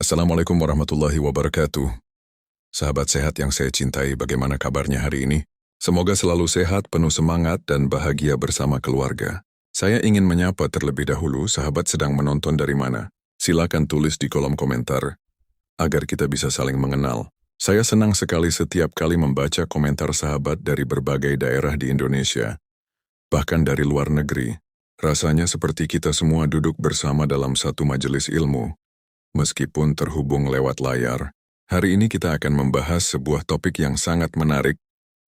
Assalamualaikum warahmatullahi wabarakatuh. Sahabat sehat yang saya cintai, bagaimana kabarnya hari ini? Semoga selalu sehat, penuh semangat, dan bahagia bersama keluarga. Saya ingin menyapa terlebih dahulu sahabat sedang menonton dari mana. Silakan tulis di kolom komentar, agar kita bisa saling mengenal. Saya senang sekali setiap kali membaca komentar sahabat dari berbagai daerah di Indonesia, bahkan dari luar negeri. Rasanya seperti kita semua duduk bersama dalam satu majelis ilmu. Meskipun terhubung lewat layar, hari ini kita akan membahas sebuah topik yang sangat menarik,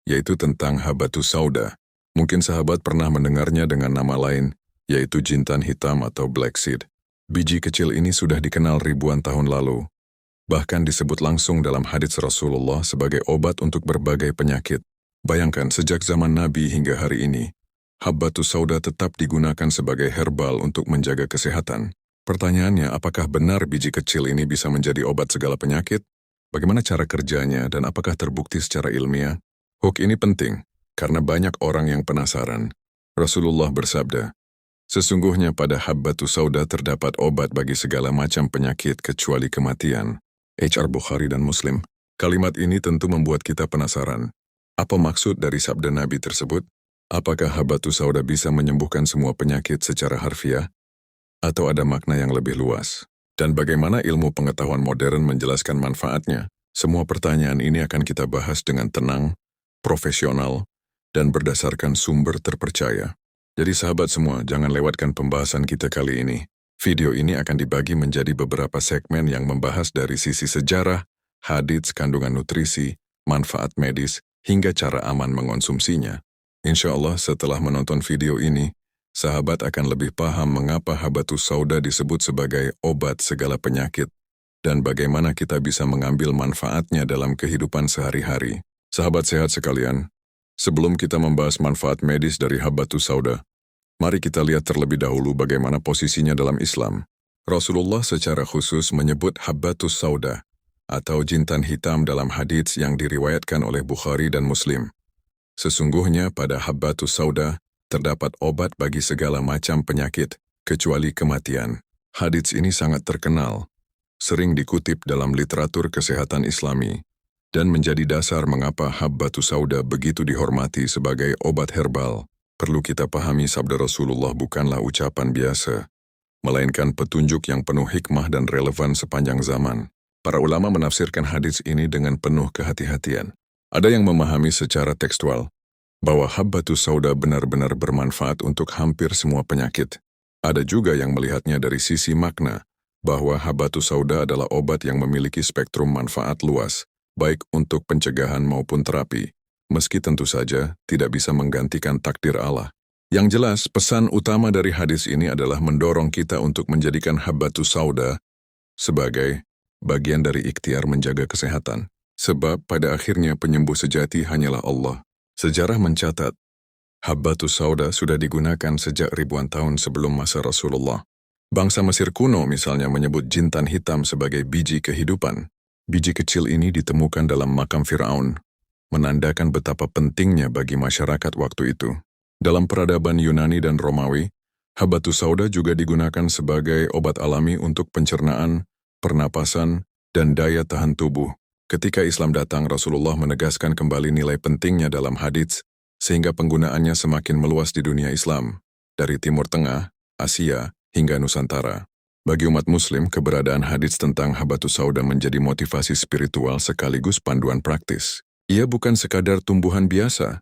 yaitu tentang Habatus Sauda. Mungkin sahabat pernah mendengarnya dengan nama lain, yaitu jintan hitam atau black seed. Biji kecil ini sudah dikenal ribuan tahun lalu. Bahkan disebut langsung dalam hadits Rasulullah sebagai obat untuk berbagai penyakit. Bayangkan sejak zaman Nabi hingga hari ini, Habatus Sauda tetap digunakan sebagai herbal untuk menjaga kesehatan. Pertanyaannya, apakah benar biji kecil ini bisa menjadi obat segala penyakit? Bagaimana cara kerjanya dan apakah terbukti secara ilmiah? Hook ini penting, karena banyak orang yang penasaran. Rasulullah bersabda, sesungguhnya pada Habatus Sauda terdapat obat bagi segala macam penyakit kecuali kematian. HR Bukhari dan Muslim. Kalimat ini tentu membuat kita penasaran. Apa maksud dari sabda Nabi tersebut? Apakah Habatus Sauda bisa menyembuhkan semua penyakit secara harfiah? Atau ada makna yang lebih luas? Dan bagaimana ilmu pengetahuan modern menjelaskan manfaatnya? Semua pertanyaan ini akan kita bahas dengan tenang, profesional, dan berdasarkan sumber terpercaya. Jadi sahabat semua, jangan lewatkan pembahasan kita kali ini. Video ini akan dibagi menjadi beberapa segmen yang membahas dari sisi sejarah, hadits, kandungan nutrisi, manfaat medis, hingga cara aman mengonsumsinya. Insya Allah setelah menonton video ini, sahabat akan lebih paham mengapa Habatus Sauda disebut sebagai obat segala penyakit dan bagaimana kita bisa mengambil manfaatnya dalam kehidupan sehari-hari. Sahabat sehat sekalian, sebelum kita membahas manfaat medis dari Habatus Sauda, mari kita lihat terlebih dahulu bagaimana posisinya dalam Islam. Rasulullah secara khusus menyebut Habatus Sauda atau jintan hitam dalam hadits yang diriwayatkan oleh Bukhari dan Muslim. Sesungguhnya pada Habatus Sauda terdapat obat bagi segala macam penyakit, kecuali kematian. Hadits ini sangat terkenal, sering dikutip dalam literatur kesehatan Islami, dan menjadi dasar mengapa Habatus Sauda begitu dihormati sebagai obat herbal. Perlu kita pahami sabda Rasulullah bukanlah ucapan biasa, melainkan petunjuk yang penuh hikmah dan relevan sepanjang zaman. Para ulama menafsirkan hadits ini dengan penuh kehati-hatian. Ada yang memahami secara tekstual, bahwa Habatus Sauda benar-benar bermanfaat untuk hampir semua penyakit. Ada juga yang melihatnya dari sisi makna, bahwa Habatus Sauda adalah obat yang memiliki spektrum manfaat luas, baik untuk pencegahan maupun terapi, meski tentu saja tidak bisa menggantikan takdir Allah. Yang jelas, pesan utama dari hadis ini adalah mendorong kita untuk menjadikan Habatus Sauda sebagai bagian dari ikhtiar menjaga kesehatan. Sebab pada akhirnya penyembuh sejati hanyalah Allah. Sejarah mencatat, Habatus Sauda sudah digunakan sejak ribuan tahun sebelum masa Rasulullah. Bangsa Mesir kuno misalnya menyebut jintan hitam sebagai biji kehidupan. Biji kecil ini ditemukan dalam makam Firaun, menandakan betapa pentingnya bagi masyarakat waktu itu. Dalam peradaban Yunani dan Romawi, Habatus Sauda juga digunakan sebagai obat alami untuk pencernaan, pernapasan, dan daya tahan tubuh. Ketika Islam datang, Rasulullah menegaskan kembali nilai pentingnya dalam hadits, sehingga penggunaannya semakin meluas di dunia Islam, dari Timur Tengah, Asia, hingga Nusantara. Bagi umat Muslim, keberadaan hadits tentang Habatus Sauda menjadi motivasi spiritual sekaligus panduan praktis. Ia bukan sekadar tumbuhan biasa,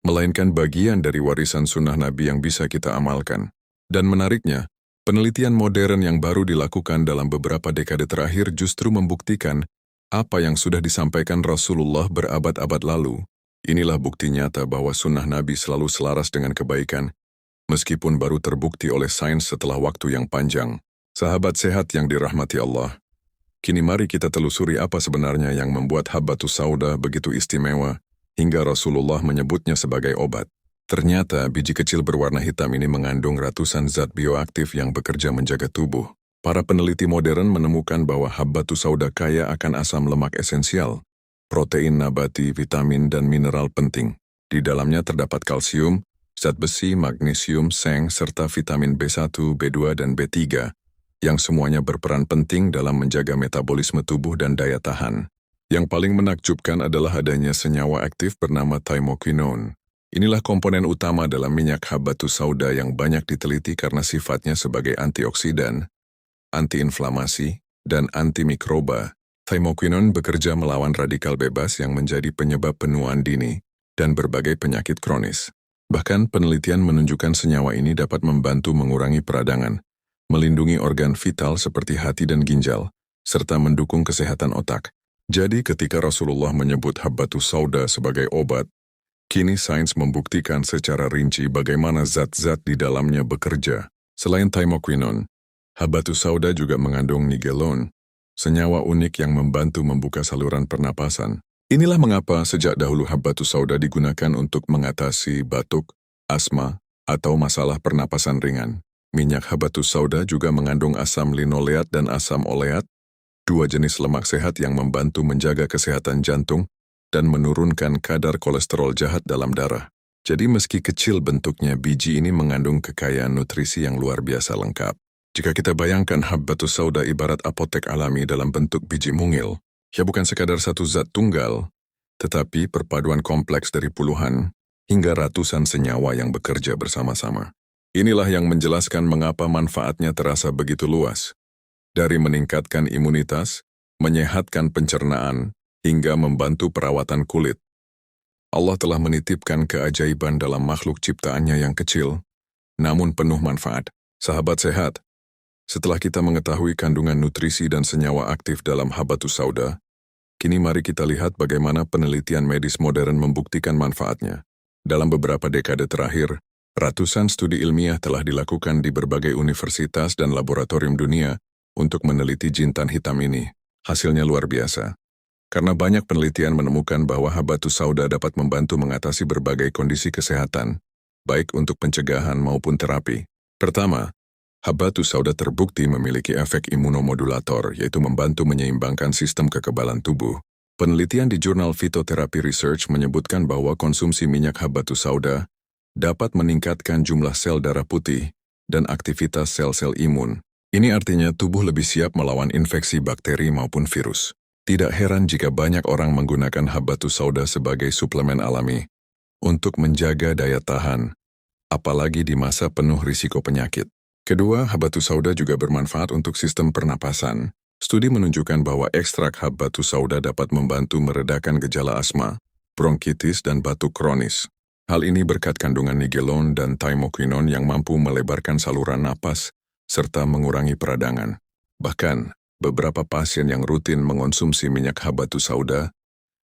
melainkan bagian dari warisan sunnah Nabi yang bisa kita amalkan. Dan menariknya, penelitian modern yang baru dilakukan dalam beberapa dekade terakhir justru membuktikan apa yang sudah disampaikan Rasulullah berabad-abad lalu. Inilah bukti nyata bahwa sunnah Nabi selalu selaras dengan kebaikan, meskipun baru terbukti oleh sains setelah waktu yang panjang. Sahabat sehat yang dirahmati Allah, kini mari kita telusuri apa sebenarnya yang membuat Habatus Sauda begitu istimewa, hingga Rasulullah menyebutnya sebagai obat. Ternyata biji kecil berwarna hitam ini mengandung ratusan zat bioaktif yang bekerja menjaga tubuh. Para peneliti modern menemukan bahwa Habatus Sauda kaya akan asam lemak esensial, protein nabati, vitamin, dan mineral penting. Di dalamnya terdapat kalsium, zat besi, magnesium, seng, serta vitamin B1, B2, dan B3 yang semuanya berperan penting dalam menjaga metabolisme tubuh dan daya tahan. Yang paling menakjubkan adalah adanya senyawa aktif bernama thymoquinone. Inilah komponen utama dalam minyak habatus sauda yang banyak diteliti karena sifatnya sebagai antioksidan, antiinflamasi, dan antimikroba. Thymoquinone bekerja melawan radikal bebas yang menjadi penyebab penuaan dini dan berbagai penyakit kronis. Bahkan penelitian menunjukkan senyawa ini dapat membantu mengurangi peradangan, melindungi organ vital seperti hati dan ginjal, serta mendukung kesehatan otak. Jadi ketika Rasulullah menyebut habatus sauda sebagai obat, kini sains membuktikan secara rinci bagaimana zat-zat di dalamnya bekerja. Selain thymoquinone, habatus sauda juga mengandung nigelone, senyawa unik yang membantu membuka saluran pernapasan. Inilah mengapa sejak dahulu habatus sauda digunakan untuk mengatasi batuk, asma, atau masalah pernapasan ringan. Minyak habatus sauda juga mengandung asam linoleat dan asam oleat, dua jenis lemak sehat yang membantu menjaga kesehatan jantung dan menurunkan kadar kolesterol jahat dalam darah. Jadi meski kecil bentuknya, biji ini mengandung kekayaan nutrisi yang luar biasa lengkap. Jika kita bayangkan habatus sauda ibarat apotek alami dalam bentuk biji mungil, ya bukan sekadar satu zat tunggal, tetapi perpaduan kompleks dari puluhan hingga ratusan senyawa yang bekerja bersama-sama. Inilah yang menjelaskan mengapa manfaatnya terasa begitu luas. Dari meningkatkan imunitas, menyehatkan pencernaan, hingga membantu perawatan kulit. Allah telah menitipkan keajaiban dalam makhluk ciptaannya yang kecil, namun penuh manfaat. Sahabat sehat, setelah kita mengetahui kandungan nutrisi dan senyawa aktif dalam habatus sauda, kini mari kita lihat bagaimana penelitian medis modern membuktikan manfaatnya. Dalam beberapa dekade terakhir, ratusan studi ilmiah telah dilakukan di berbagai universitas dan laboratorium dunia untuk meneliti jintan hitam ini. Hasilnya luar biasa. Karena banyak penelitian menemukan bahwa habatus sauda dapat membantu mengatasi berbagai kondisi kesehatan, baik untuk pencegahan maupun terapi. Pertama, habatus sauda terbukti memiliki efek imunomodulator, yaitu membantu menyeimbangkan sistem kekebalan tubuh. Penelitian di jurnal Phytotherapy Research menyebutkan bahwa konsumsi minyak habatus sauda dapat meningkatkan jumlah sel darah putih dan aktivitas sel-sel imun. Ini artinya tubuh lebih siap melawan infeksi bakteri maupun virus. Tidak heran jika banyak orang menggunakan habatus sauda sebagai suplemen alami untuk menjaga daya tahan, apalagi di masa penuh risiko penyakit. Kedua, habatus sauda juga bermanfaat untuk sistem pernapasan. Studi menunjukkan bahwa ekstrak habatus sauda dapat membantu meredakan gejala asma, bronkitis, dan batuk kronis. Hal ini berkat kandungan nigelone dan thymoquinone yang mampu melebarkan saluran napas serta mengurangi peradangan. Bahkan, beberapa pasien yang rutin mengonsumsi minyak habatus sauda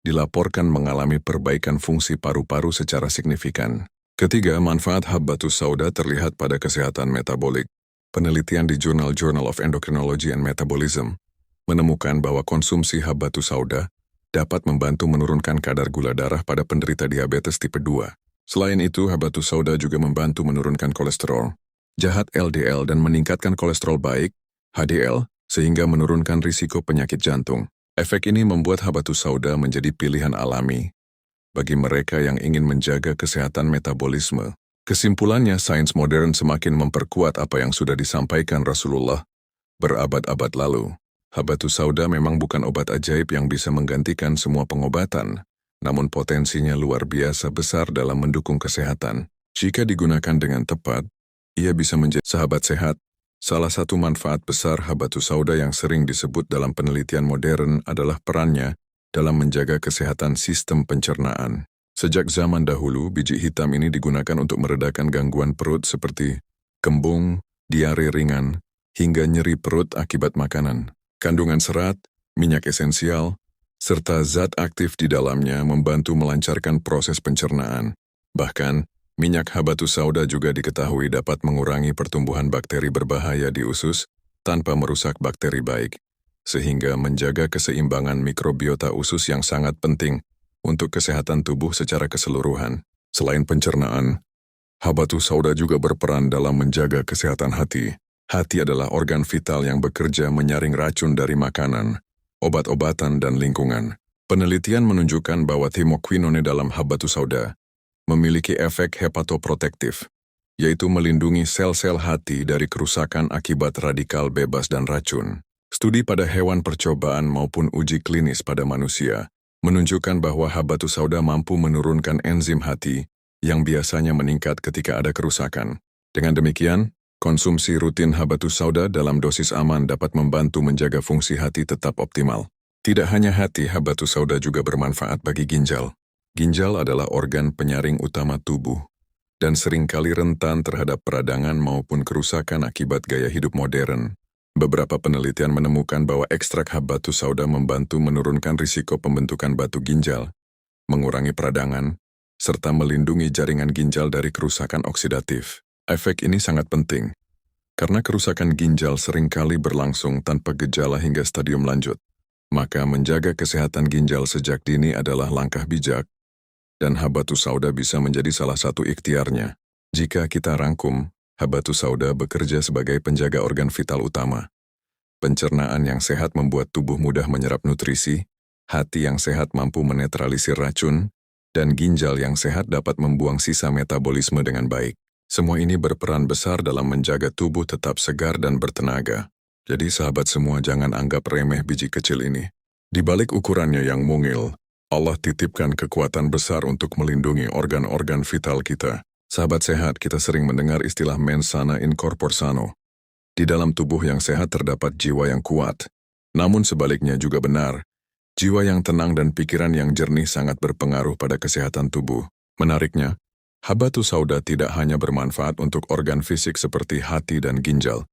dilaporkan mengalami perbaikan fungsi paru-paru secara signifikan. Ketiga, manfaat habatus sauda terlihat pada kesehatan metabolik. Penelitian di jurnal Journal of Endocrinology and Metabolism menemukan bahwa konsumsi habatus sauda dapat membantu menurunkan kadar gula darah pada penderita diabetes tipe 2. Selain itu, habatus sauda juga membantu menurunkan kolesterol jahat LDL dan meningkatkan kolesterol baik HDL, sehingga menurunkan risiko penyakit jantung. Efek ini membuat habatus sauda menjadi pilihan alami bagi mereka yang ingin menjaga kesehatan metabolisme. Kesimpulannya, sains modern semakin memperkuat apa yang sudah disampaikan Rasulullah berabad-abad lalu. Habatus sauda memang bukan obat ajaib yang bisa menggantikan semua pengobatan, namun potensinya luar biasa besar dalam mendukung kesehatan. Jika digunakan dengan tepat, ia bisa menjadi sahabat sehat. Salah satu manfaat besar habatus sauda yang sering disebut dalam penelitian modern adalah perannya dalam menjaga kesehatan sistem pencernaan. Sejak zaman dahulu, biji hitam ini digunakan untuk meredakan gangguan perut seperti kembung, diare ringan, hingga nyeri perut akibat makanan. Kandungan serat, minyak esensial, serta zat aktif di dalamnya membantu melancarkan proses pencernaan. Bahkan, minyak habatus sauda juga diketahui dapat mengurangi pertumbuhan bakteri berbahaya di usus tanpa merusak bakteri baik, sehingga menjaga keseimbangan mikrobiota usus yang sangat penting untuk kesehatan tubuh secara keseluruhan. Selain pencernaan, habatus sauda juga berperan dalam menjaga kesehatan hati. Hati adalah organ vital yang bekerja menyaring racun dari makanan, obat-obatan, dan lingkungan. Penelitian menunjukkan bahwa thymoquinone dalam habatus sauda memiliki efek hepatoprotektif, yaitu melindungi sel-sel hati dari kerusakan akibat radikal bebas dan racun. Studi pada hewan percobaan maupun uji klinis pada manusia menunjukkan bahwa habatus sauda mampu menurunkan enzim hati yang biasanya meningkat ketika ada kerusakan. Dengan demikian, konsumsi rutin habatus sauda dalam dosis aman dapat membantu menjaga fungsi hati tetap optimal. Tidak hanya hati, habatus sauda juga bermanfaat bagi ginjal. Ginjal adalah organ penyaring utama tubuh dan seringkali rentan terhadap peradangan maupun kerusakan akibat gaya hidup modern. Beberapa penelitian menemukan bahwa ekstrak habatus sauda membantu menurunkan risiko pembentukan batu ginjal, mengurangi peradangan, serta melindungi jaringan ginjal dari kerusakan oksidatif. Efek ini sangat penting, karena kerusakan ginjal seringkali berlangsung tanpa gejala hingga stadium lanjut. Maka menjaga kesehatan ginjal sejak dini adalah langkah bijak, dan habatus sauda bisa menjadi salah satu ikhtiarnya. Jika kita rangkum, habatus sauda bekerja sebagai penjaga organ vital utama. Pencernaan yang sehat membuat tubuh mudah menyerap nutrisi, hati yang sehat mampu menetralisir racun, dan ginjal yang sehat dapat membuang sisa metabolisme dengan baik. Semua ini berperan besar dalam menjaga tubuh tetap segar dan bertenaga. Jadi sahabat semua, jangan anggap remeh biji kecil ini. Di balik ukurannya yang mungil, Allah titipkan kekuatan besar untuk melindungi organ-organ vital kita. Sahabat sehat, kita sering mendengar istilah mens sana in corpore sano. Di dalam tubuh yang sehat terdapat jiwa yang kuat. Namun sebaliknya juga benar, jiwa yang tenang dan pikiran yang jernih sangat berpengaruh pada kesehatan tubuh. Menariknya, habatus sauda tidak hanya bermanfaat untuk organ fisik seperti hati dan ginjal,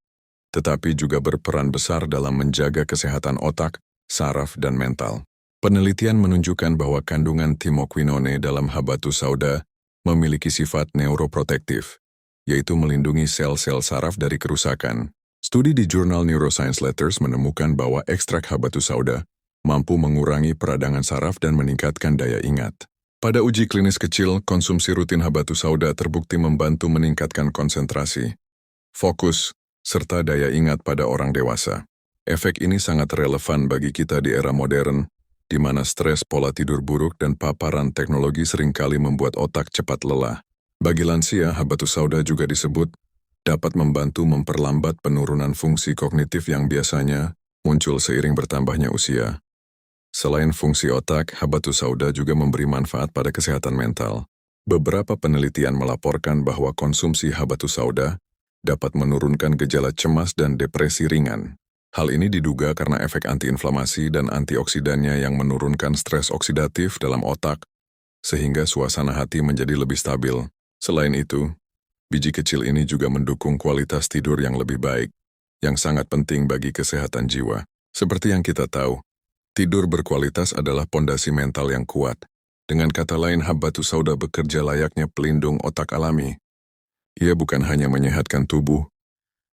tetapi juga berperan besar dalam menjaga kesehatan otak, saraf, dan mental. Penelitian menunjukkan bahwa kandungan thymoquinone dalam habatus sauda memiliki sifat neuroprotektif, yaitu melindungi sel-sel saraf dari kerusakan. Studi di jurnal Neuroscience Letters menemukan bahwa ekstrak habatus sauda mampu mengurangi peradangan saraf dan meningkatkan daya ingat. Pada uji klinis kecil, konsumsi rutin habatus sauda terbukti membantu meningkatkan konsentrasi, fokus, serta daya ingat pada orang dewasa. Efek ini sangat relevan bagi kita di era modern, di mana stres, pola tidur buruk, dan paparan teknologi seringkali membuat otak cepat lelah. Bagi lansia, habatus sauda juga disebut dapat membantu memperlambat penurunan fungsi kognitif yang biasanya muncul seiring bertambahnya usia. Selain fungsi otak, habatus sauda juga memberi manfaat pada kesehatan mental. Beberapa penelitian melaporkan bahwa konsumsi habatus sauda dapat menurunkan gejala cemas dan depresi ringan. Hal ini diduga karena efek antiinflamasi dan antioksidannya yang menurunkan stres oksidatif dalam otak, sehingga suasana hati menjadi lebih stabil. Selain itu, biji kecil ini juga mendukung kualitas tidur yang lebih baik, yang sangat penting bagi kesehatan jiwa. Seperti yang kita tahu, tidur berkualitas adalah pondasi mental yang kuat. Dengan kata lain, habatus sauda bekerja layaknya pelindung otak alami. Ia bukan hanya menyehatkan tubuh,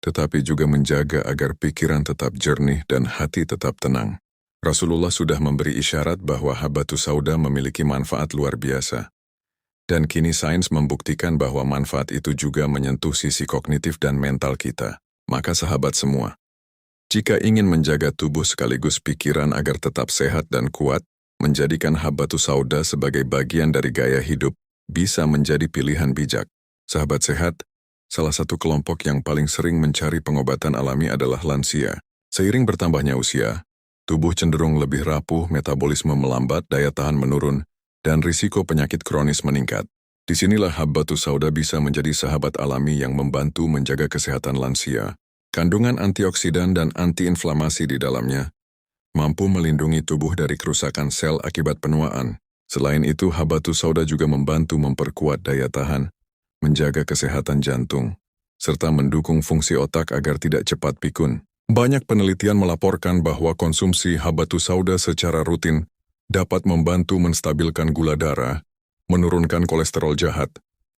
tetapi juga menjaga agar pikiran tetap jernih dan hati tetap tenang. Rasulullah sudah memberi isyarat bahwa habatus sauda memiliki manfaat luar biasa. Dan kini sains membuktikan bahwa manfaat itu juga menyentuh sisi kognitif dan mental kita. Maka sahabat semua, jika ingin menjaga tubuh sekaligus pikiran agar tetap sehat dan kuat, menjadikan habatus sauda sebagai bagian dari gaya hidup bisa menjadi pilihan bijak. Sahabat sehat, salah satu kelompok yang paling sering mencari pengobatan alami adalah lansia. Seiring bertambahnya usia, tubuh cenderung lebih rapuh, metabolisme melambat, daya tahan menurun, dan risiko penyakit kronis meningkat. Disinilah habatus sauda bisa menjadi sahabat alami yang membantu menjaga kesehatan lansia. Kandungan antioksidan dan antiinflamasi di dalamnya mampu melindungi tubuh dari kerusakan sel akibat penuaan. Selain itu, habatus sauda juga membantu memperkuat daya tahan, menjaga kesehatan jantung, serta mendukung fungsi otak agar tidak cepat pikun. Banyak penelitian melaporkan bahwa konsumsi habatus sauda secara rutin dapat membantu menstabilkan gula darah, menurunkan kolesterol jahat,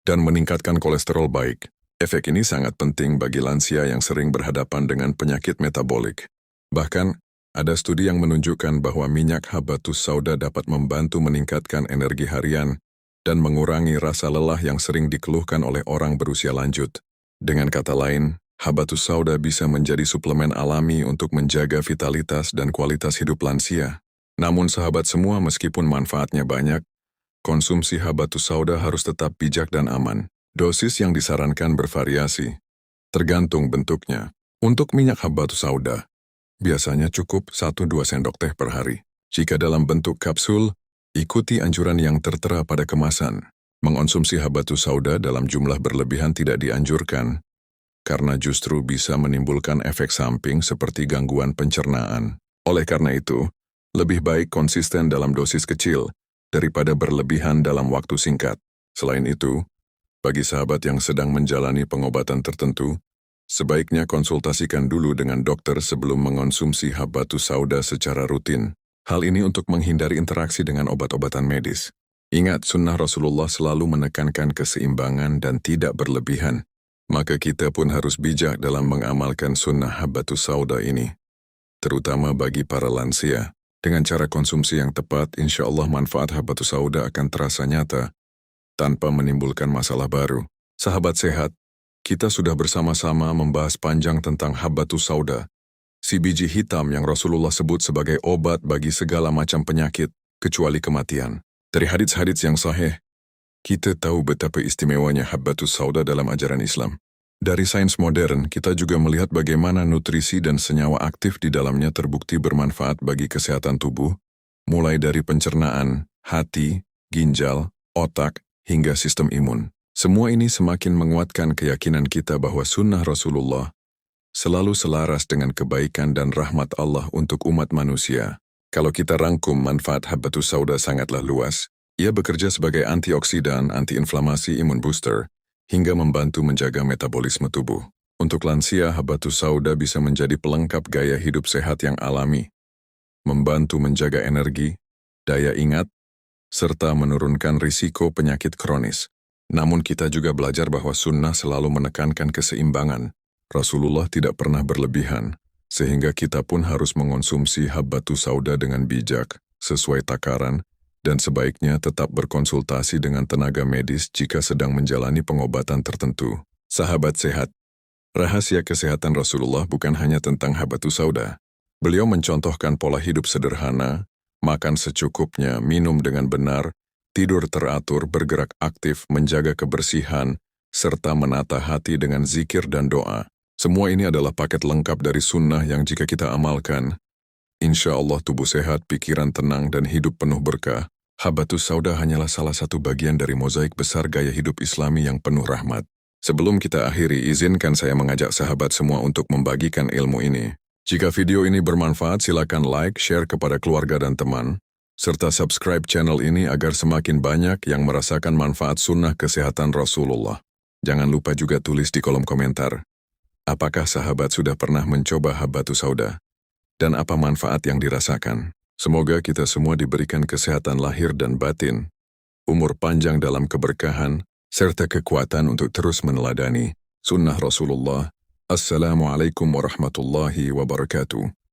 dan meningkatkan kolesterol baik. Efek ini sangat penting bagi lansia yang sering berhadapan dengan penyakit metabolik. Bahkan, ada studi yang menunjukkan bahwa minyak habatus sauda dapat membantu meningkatkan energi harian dan mengurangi rasa lelah yang sering dikeluhkan oleh orang berusia lanjut. Dengan kata lain, habatus sauda bisa menjadi suplemen alami untuk menjaga vitalitas dan kualitas hidup lansia. Namun sahabat semua, meskipun manfaatnya banyak, konsumsi habatus sauda harus tetap bijak dan aman. Dosis yang disarankan bervariasi, tergantung bentuknya. Untuk minyak habbatus sauda, biasanya cukup 1-2 sendok teh per hari. Jika dalam bentuk kapsul, ikuti anjuran yang tertera pada kemasan. Mengonsumsi habbatus sauda dalam jumlah berlebihan tidak dianjurkan, karena justru bisa menimbulkan efek samping seperti gangguan pencernaan. Oleh karena itu, lebih baik konsisten dalam dosis kecil daripada berlebihan dalam waktu singkat. Selain itu, bagi sahabat yang sedang menjalani pengobatan tertentu, sebaiknya konsultasikan dulu dengan dokter sebelum mengonsumsi habbatus sauda secara rutin. Hal ini untuk menghindari interaksi dengan obat-obatan medis. Ingat, sunnah Rasulullah selalu menekankan keseimbangan dan tidak berlebihan. Maka kita pun harus bijak dalam mengamalkan sunnah habbatus sauda ini. Terutama bagi para lansia. Dengan cara konsumsi yang tepat, insya Allah manfaat habbatus sauda akan terasa nyata, tanpa menimbulkan masalah baru. Sahabat sehat, kita sudah bersama-sama membahas panjang tentang habbatus sauda, si biji hitam yang Rasulullah sebut sebagai obat bagi segala macam penyakit, kecuali kematian. Dari hadits-hadits yang sahih, kita tahu betapa istimewanya habbatus sauda dalam ajaran Islam. Dari sains modern, kita juga melihat bagaimana nutrisi dan senyawa aktif di dalamnya terbukti bermanfaat bagi kesehatan tubuh, mulai dari pencernaan, hati, ginjal, otak, hingga sistem imun. Semua ini semakin menguatkan keyakinan kita bahwa sunnah Rasulullah selalu selaras dengan kebaikan dan rahmat Allah untuk umat manusia. Kalau kita rangkum, manfaat habbatus sauda sangatlah luas. Ia bekerja sebagai antioksidan, antiinflamasi, imun booster, hingga membantu menjaga metabolisme tubuh. Untuk lansia, habbatus sauda bisa menjadi pelengkap gaya hidup sehat yang alami, membantu menjaga energi, daya ingat, serta menurunkan risiko penyakit kronis. Namun kita juga belajar bahwa sunnah selalu menekankan keseimbangan. Rasulullah tidak pernah berlebihan, sehingga kita pun harus mengonsumsi habbatus sauda dengan bijak, sesuai takaran, dan sebaiknya tetap berkonsultasi dengan tenaga medis jika sedang menjalani pengobatan tertentu. Sahabat sehat, rahasia kesehatan Rasulullah bukan hanya tentang habbatus sauda. Beliau mencontohkan pola hidup sederhana, makan secukupnya, minum dengan benar, tidur teratur, bergerak aktif, menjaga kebersihan, serta menata hati dengan zikir dan doa. Semua ini adalah paket lengkap dari sunnah yang jika kita amalkan, insya Allah tubuh sehat, pikiran tenang, dan hidup penuh berkah. Habbatus sauda hanyalah salah satu bagian dari mozaik besar gaya hidup Islami yang penuh rahmat. Sebelum kita akhiri, izinkan saya mengajak sahabat semua untuk membagikan ilmu ini. Jika video ini bermanfaat, silakan like, share kepada keluarga dan teman, serta subscribe channel ini agar semakin banyak yang merasakan manfaat sunnah kesehatan Rasulullah. Jangan lupa juga tulis di kolom komentar, apakah sahabat sudah pernah mencoba habbatus sauda? Dan apa manfaat yang dirasakan? Semoga kita semua diberikan kesehatan lahir dan batin, umur panjang dalam keberkahan, serta kekuatan untuk terus meneladani sunnah Rasulullah. Assalamualaikum warahmatullahi wabarakatuh.